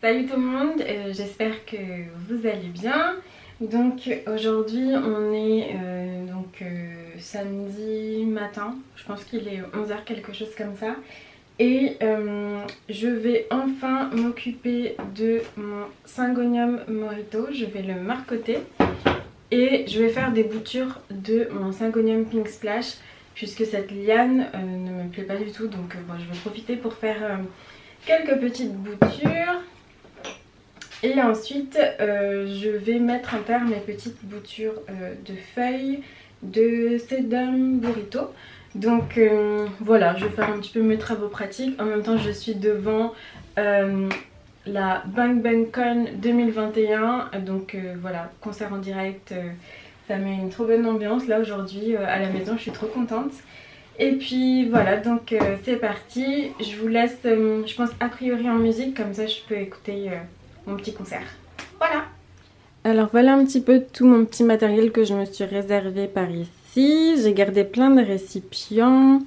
Salut tout le monde, j'espère que vous allez bien. Donc aujourd'hui on est samedi matin, je pense qu'il est 11h quelque chose comme ça. Et je vais enfin m'occuper de mon Syngonium Mojito, je vais le marcoter. Et je vais faire des boutures de mon Syngonium Pink Splash puisque cette liane ne me plaît pas du tout. Donc bon, je vais profiter pour faire quelques petites boutures. Et ensuite je vais mettre en terre mes petites boutures de feuilles de Sedum Burrito. Donc voilà, je vais faire un petit peu mes travaux pratiques. En même temps je suis devant la Bang Bang Con 2021. Donc voilà, concert en direct, ça met une trop bonne ambiance là aujourd'hui à la maison, je suis trop contente. Et puis voilà, donc c'est parti. Je vous laisse, je pense a priori en musique, comme ça je peux écouter mon petit concert. Voilà. Alors voilà un petit peu tout mon petit matériel que je me suis réservé par ici. J'ai gardé plein de récipients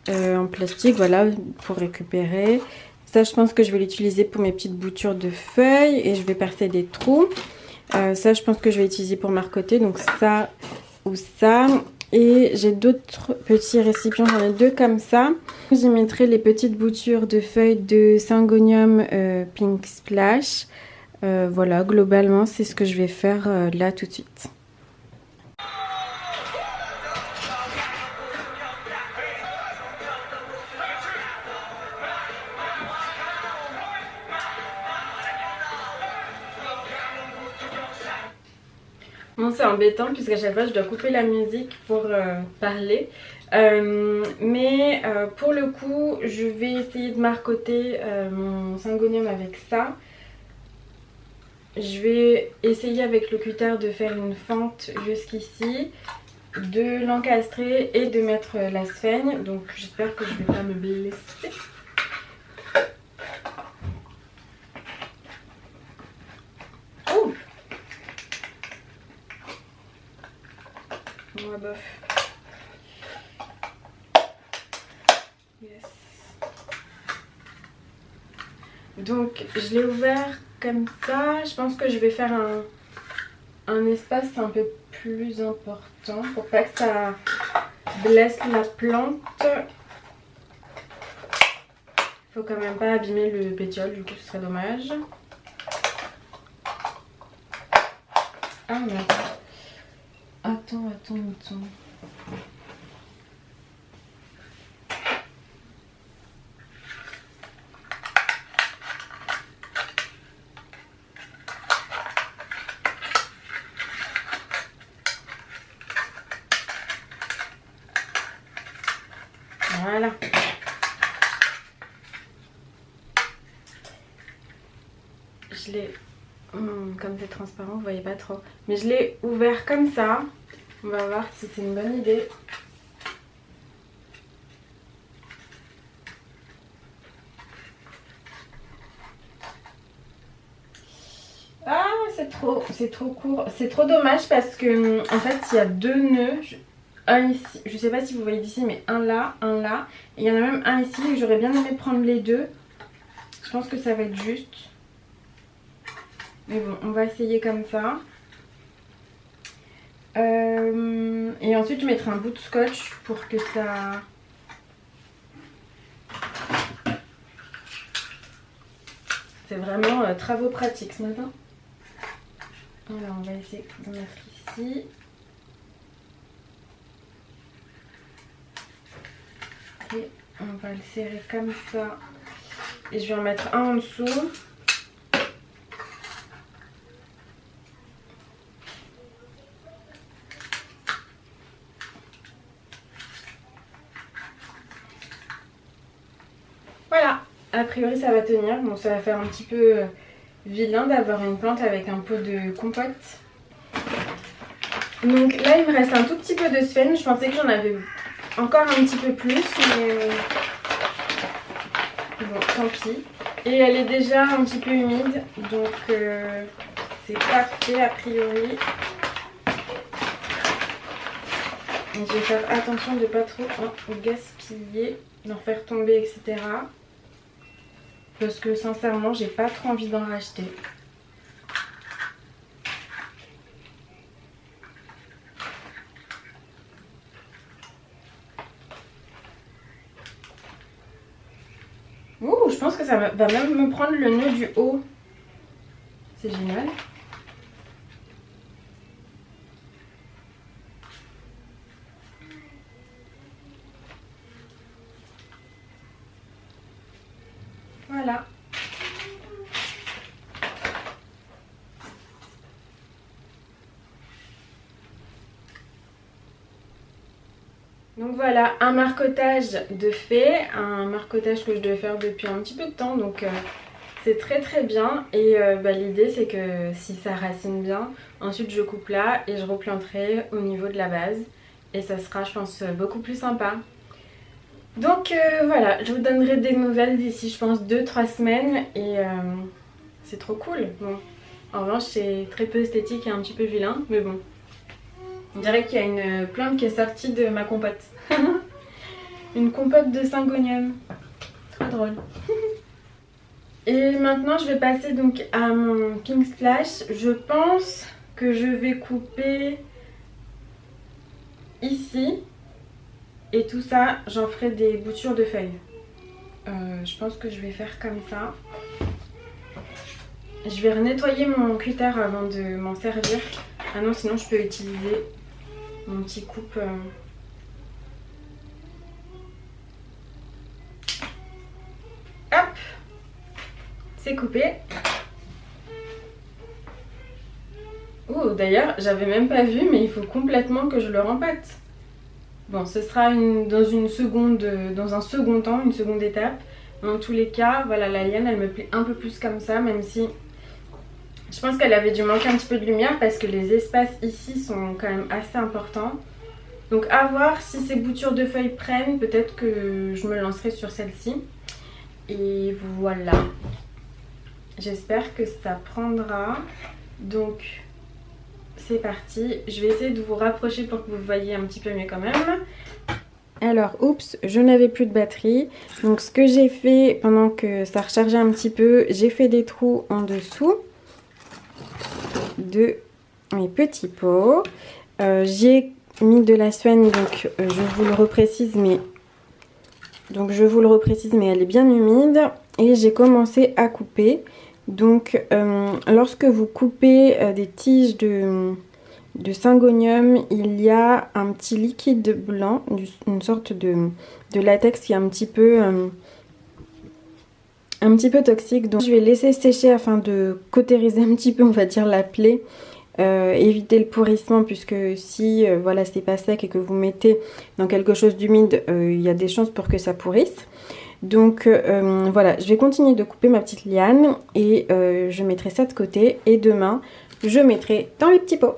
en plastique, voilà, pour récupérer. Ça je pense que je vais l'utiliser pour mes petites boutures de feuilles et je vais percer des trous. Ça je pense que je vais utiliser pour marcoter, donc ça ou ça. Et j'ai d'autres petits récipients, j'en ai deux comme ça. J'y mettrai les petites boutures de feuilles de Syngonium Pink Splash. Voilà, globalement c'est ce que je vais faire là tout de suite. Bon, c'est embêtant puisqu'à chaque fois je dois couper la musique pour parler. Mais pour le coup je vais essayer de marcoter mon Syngonium avec ça. Je vais essayer avec le cutter de faire une fente jusqu'ici, de l'encastrer et de mettre la sphène. Donc j'espère que je ne vais pas me blesser. Oh! Ouais, bof. Yes. Donc je l'ai ouvert comme ça. Je pense que je vais faire un espace un peu plus important pour pas que ça blesse la plante. Faut quand même pas abîmer le pétiole, du coup ce serait dommage. Ah merde. Attends. Voilà. Je l'ai... comme c'est transparent, vous voyez pas trop. Mais je l'ai ouvert comme ça. On va voir si c'est une bonne idée. Ah, c'est trop court. C'est trop dommage parce que en fait il y a deux nœuds. Un ici, je sais pas si vous voyez d'ici, mais un là. Et il y en a même un ici. J'aurais bien aimé prendre les deux. Je pense que ça va être juste. Mais bon, on va essayer comme ça. Et ensuite je mettrai un bout de scotch pour que ça... C'est vraiment travaux pratiques ce matin. Alors on va essayer de mettre ici. Et on va le serrer comme ça. Et je vais en mettre un en dessous. Voilà, a priori ça va tenir. Bon, ça va faire un petit peu vilain d'avoir une plante avec un pot de compote. Donc là il me reste un tout petit peu de sphène. Je pensais que j'en avais encore un petit peu plus, mais bon, tant pis. Et elle est déjà un petit peu humide, donc c'est parfait a priori. Et je vais faire attention de pas trop gaspiller, d'en faire tomber, etc. parce que sincèrement j'ai pas trop envie d'en racheter. Ouh, je pense que ça va même me prendre le nœud du haut. C'est génial. Voilà. Donc voilà, un marcotage de fait, un marcotage que je devais faire depuis un petit peu de temps, donc c'est très bien. Et l'idée c'est que si ça racine bien, ensuite je coupe là et je replanterai au niveau de la base. Et ça sera, je pense, beaucoup plus sympa. Donc voilà, je vous donnerai des nouvelles d'ici, je pense, 2-3 semaines. Et c'est trop cool. Bon, en revanche, c'est très peu esthétique et un petit peu vilain, mais bon. On dirait qu'il y a une plante qui est sortie de ma compote. Une compote de syngonium. Trop drôle. Et maintenant, je vais passer donc à mon Pink Splash. Je pense que je vais couper ici. Et tout ça, j'en ferai des boutures de feuilles. Je pense que je vais faire comme ça. Je vais nettoyer mon cutter avant de m'en servir. Ah non, sinon je peux utiliser mon petit coupe. Hop, c'est coupé. Oh, d'ailleurs, j'avais même pas vu, mais il faut complètement que je le rempâte. Bon, ce sera dans un second temps, une seconde étape. Dans tous les cas, voilà, la liane, elle me plaît un peu plus comme ça, même si je pense qu'elle avait dû manquer un petit peu de lumière parce que les espaces ici sont quand même assez importants. Donc à voir si ces boutures de feuilles prennent, peut-être que je me lancerai sur celle-ci. Et voilà. J'espère que ça prendra. Donc c'est parti. Je vais essayer de vous rapprocher pour que vous voyez un petit peu mieux quand même. Alors, oups, je n'avais plus de batterie. Donc ce que j'ai fait pendant que ça rechargeait un petit peu, j'ai fait des trous en dessous de mes petits pots. J'ai mis de la soigne, donc je vous le reprécise, mais elle est bien humide. Et j'ai commencé à couper. Donc lorsque vous coupez des tiges de syngonium, il y a un petit liquide blanc, une sorte de latex qui est un petit peu toxique. Donc je vais laisser sécher afin de cautériser un petit peu, on va dire, la plaie. Éviter le pourrissement, puisque si voilà, c'est pas sec et que vous mettez dans quelque chose d'humide, il y a des chances pour que ça pourrisse. Donc voilà, je vais continuer de couper ma petite liane et je mettrai ça de côté. Et demain, je mettrai dans les petits pots.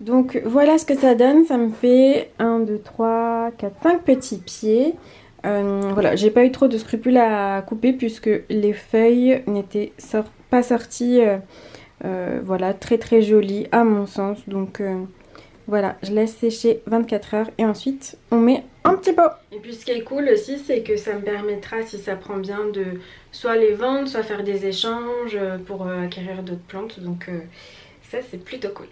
Donc voilà ce que ça donne, ça me fait 1, 2, 3, 4, 5 petits pieds. Voilà, j'ai pas eu trop de scrupules à couper puisque les feuilles n'étaient pas sorties, voilà, très jolies à mon sens. Donc voilà, je laisse sécher 24 heures et ensuite on met un petit pot. Et puis ce qui est cool aussi, c'est que ça me permettra, si ça prend bien, de soit les vendre, soit faire des échanges pour acquérir d'autres plantes. Donc ça c'est plutôt cool.